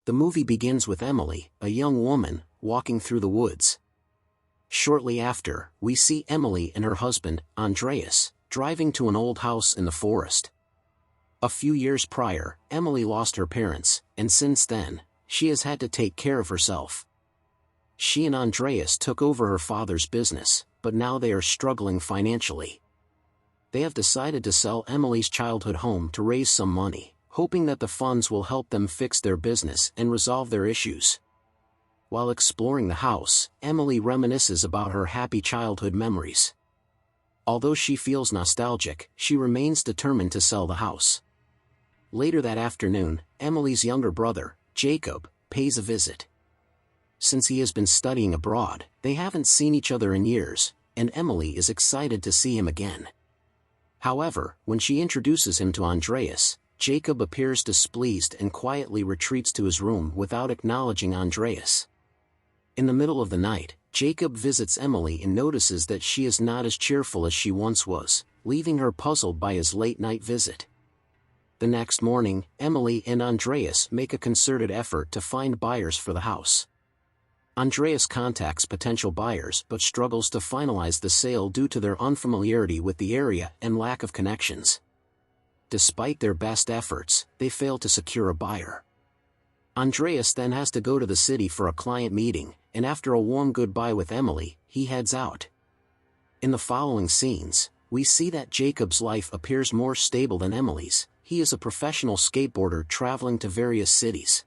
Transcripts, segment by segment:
The movie begins with Emily, a young woman, walking through the woods. Shortly after, we see Emily and her husband, Andreas, driving to an old house in the forest. A few years prior, Emily lost her parents, and since then, she has had to take care of herself. She and Andreas took over her father's business, but now they are struggling financially. They have decided to sell Emily's childhood home to raise some money, hoping that the funds will help them fix their business and resolve their issues. While exploring the house, Emily reminisces about her happy childhood memories. Although she feels nostalgic, she remains determined to sell the house. Later that afternoon, Emily's younger brother, Jacob, pays a visit. Since he has been studying abroad, they haven't seen each other in years, and Emily is excited to see him again. However, when she introduces him to Andreas, Jacob appears displeased and quietly retreats to his room without acknowledging Andreas. In the middle of the night, Jacob visits Emily and notices that she is not as cheerful as she once was, leaving her puzzled by his late-night visit. The next morning, Emily and Andreas make a concerted effort to find buyers for the house. Andreas contacts potential buyers but struggles to finalize the sale due to their unfamiliarity with the area and lack of connections. Despite their best efforts, they fail to secure a buyer. Andreas then has to go to the city for a client meeting, and after a warm goodbye with Emily, he heads out. In the following scenes, we see that Jacob's life appears more stable than Emily's. He is a professional skateboarder traveling to various cities.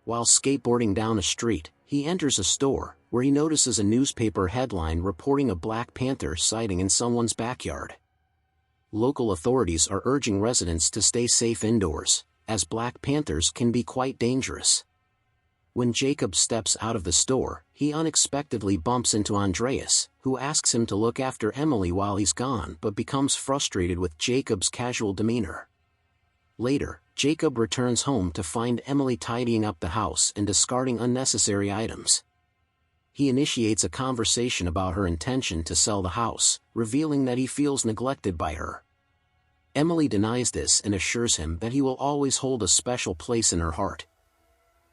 While skateboarding down a street, he enters a store, where he notices a newspaper headline reporting a Black Panther sighting in someone's backyard. Local authorities are urging residents to stay safe indoors, as Black Panthers can be quite dangerous. When Jacob steps out of the store, he unexpectedly bumps into Andreas, who asks him to look after Emily while he's gone but becomes frustrated with Jacob's casual demeanor. Later, Jacob returns home to find Emily tidying up the house and discarding unnecessary items. He initiates a conversation about her intention to sell the house, revealing that he feels neglected by her. Emily denies this and assures him that he will always hold a special place in her heart.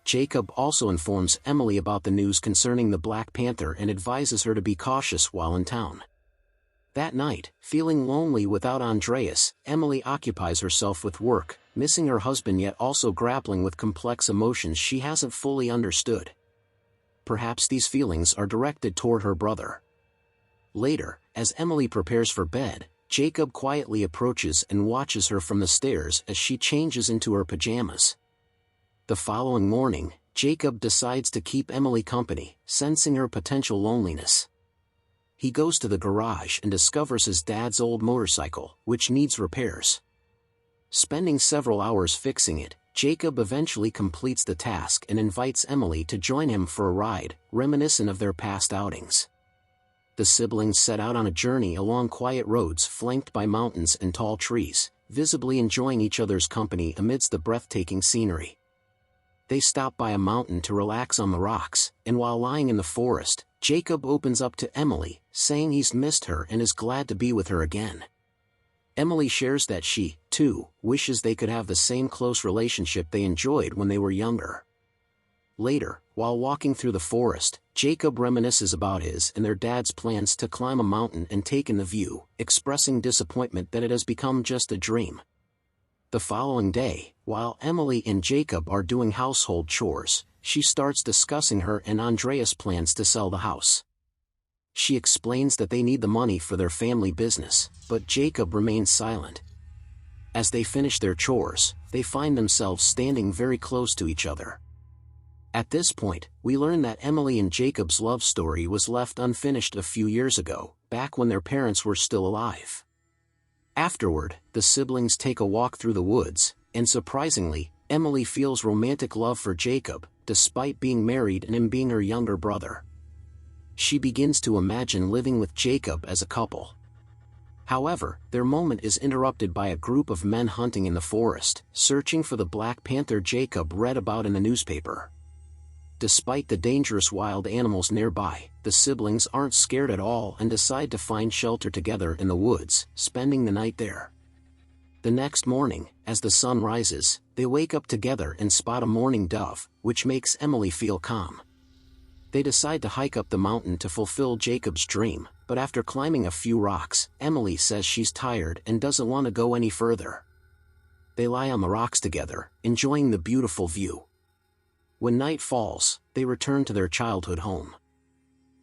Jacob also informs Emily about the news concerning the Black Panther and advises her to be cautious while in town. That night, feeling lonely without Andreas, Emily occupies herself with work, missing her husband yet also grappling with complex emotions she hasn't fully understood. Perhaps these feelings are directed toward her brother. Later, as Emily prepares for bed, Jacob quietly approaches and watches her from the stairs as she changes into her pajamas. The following morning, Jacob decides to keep Emily company, sensing her potential loneliness. He goes to the garage and discovers his dad's old motorcycle, which needs repairs. Spending several hours fixing it, Jacob eventually completes the task and invites Emily to join him for a ride, reminiscent of their past outings. The siblings set out on a journey along quiet roads flanked by mountains and tall trees, visibly enjoying each other's company amidst the breathtaking scenery. They stop by a mountain to relax on the rocks, and while lying in the forest, Jacob opens up to Emily, saying he's missed her and is glad to be with her again. Emily shares that she, too, wishes they could have the same close relationship they enjoyed when they were younger. Later, while walking through the forest, Jacob reminisces about his and their dad's plans to climb a mountain and take in the view, expressing disappointment that it has become just a dream. The following day, while Emily and Jacob are doing household chores, she starts discussing her and Andreas' plans to sell the house. She explains that they need the money for their family business, but Jacob remains silent. As they finish their chores, they find themselves standing very close to each other. At this point, we learn that Emily and Jacob's love story was left unfinished a few years ago, back when their parents were still alive. Afterward, the siblings take a walk through the woods, and surprisingly, Emily feels romantic love for Jacob, despite being married and him being her younger brother. She begins to imagine living with Jacob as a couple. However, their moment is interrupted by a group of men hunting in the forest, searching for the Black Panther Jacob read about in the newspaper. Despite the dangerous wild animals nearby, the siblings aren't scared at all and decide to find shelter together in the woods, spending the night there. The next morning, as the sun rises, they wake up together and spot a mourning dove, which makes Emily feel calm. They decide to hike up the mountain to fulfill Jacob's dream, but after climbing a few rocks, Emily says she's tired and doesn't want to go any further. They lie on the rocks together, enjoying the beautiful view. When night falls, they return to their childhood home.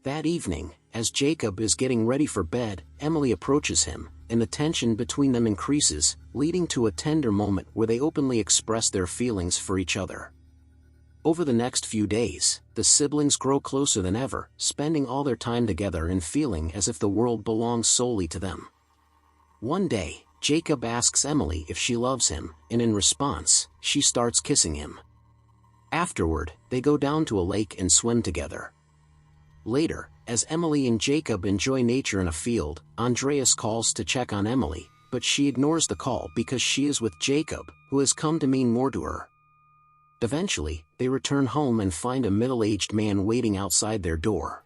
That evening, as Jacob is getting ready for bed, Emily approaches him, and the tension between them increases, leading to a tender moment where they openly express their feelings for each other. Over the next few days, the siblings grow closer than ever, spending all their time together and feeling as if the world belongs solely to them. One day, Jacob asks Emily if she loves him, and in response, she starts kissing him. Afterward, they go down to a lake and swim together. Later, as Emily and Jacob enjoy nature in a field, Andreas calls to check on Emily, but she ignores the call because she is with Jacob, who has come to mean more to her. Eventually, they return home and find a middle-aged man waiting outside their door.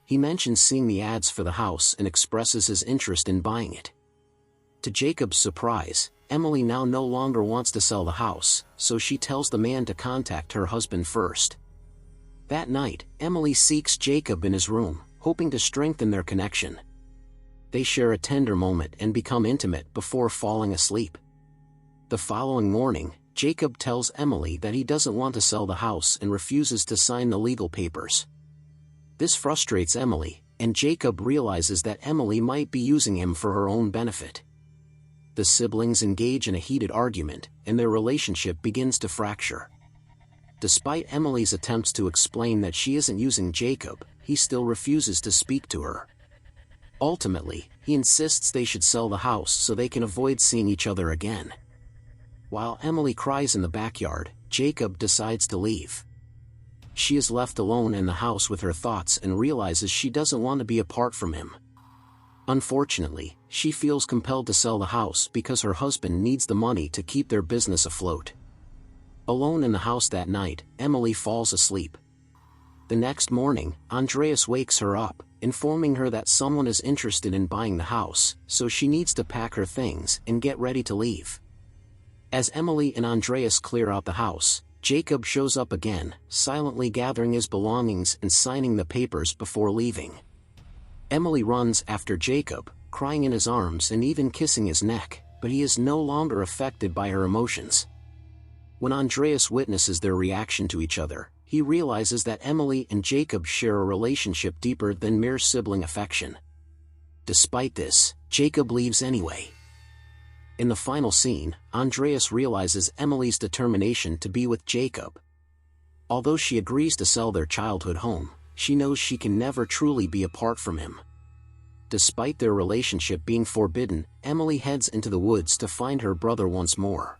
He mentions seeing the ads for the house and expresses his interest in buying it. To Jacob's surprise, Emily now no longer wants to sell the house, so she tells the man to contact her husband first. That night, Emily seeks Jacob in his room, hoping to strengthen their connection. They share a tender moment and become intimate before falling asleep. The following morning, Jacob tells Emily that he doesn't want to sell the house and refuses to sign the legal papers. This frustrates Emily, and Jacob realizes that Emily might be using him for her own benefit. The siblings engage in a heated argument, and their relationship begins to fracture. Despite Emily's attempts to explain that she isn't using Jacob, he still refuses to speak to her. Ultimately, he insists they should sell the house so they can avoid seeing each other again. While Emily cries in the backyard, Jacob decides to leave. She is left alone in the house with her thoughts and realizes she doesn't want to be apart from him. Unfortunately, she feels compelled to sell the house because her husband needs the money to keep their business afloat. Alone in the house that night, Emily falls asleep. The next morning, Andreas wakes her up, informing her that someone is interested in buying the house, so she needs to pack her things and get ready to leave. As Emily and Andreas clear out the house, Jacob shows up again, silently gathering his belongings and signing the papers before leaving. Emily runs after Jacob, crying in his arms and even kissing his neck, but he is no longer affected by her emotions. When Andreas witnesses their reaction to each other, he realizes that Emily and Jacob share a relationship deeper than mere sibling affection. Despite this, Jacob leaves anyway. In the final scene, Andreas realizes Emily's determination to be with Jacob. Although she agrees to sell their childhood home, she knows she can never truly be apart from him. Despite their relationship being forbidden, Emily heads into the woods to find her brother once more.